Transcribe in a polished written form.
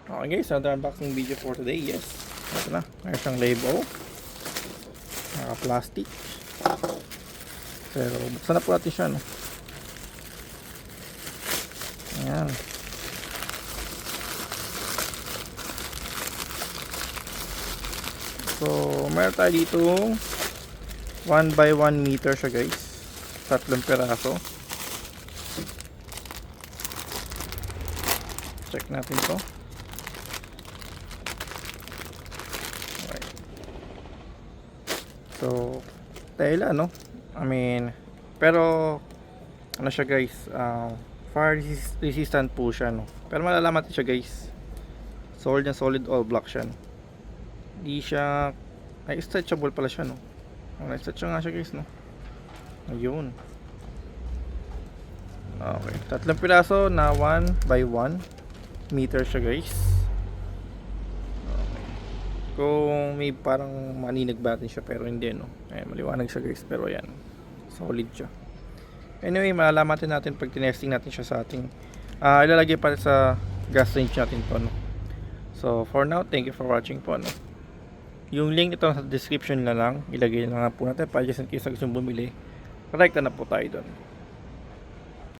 Okay guys, another unboxing video for today. Yes, ito na, mayroon siyang label, naka-plastic, pero buksan na po natin siya, no? Ayan. So mayroon tayo dito 1 by 1 meter siya guys, 3 peraso. Check natin to. Alright. So tela, no? Pero ano siya guys, fire resistant po siya, no? Pero malalaman natin siya guys, solid na solid all black siya, no? Hindi siya, ay stretchable pala siya, no? Na-stretch nga siya guys, no? Ayun. Okay, 3 piraso na 1 by 1 meter siya guys. Okay. Kung may parang maninag natin siya, pero hindi, no? Maliwanag siya guys, pero yan, solid siya. Anyway, malalaman natin pag tinesting natin siya sa ating ilalagay pa sa gas range natin po, no? So for now, thank you for watching po, no? Yung link ito sa description na lang, ilagay na nga po natin para just in case gusto bumili, correct na po tayo doon.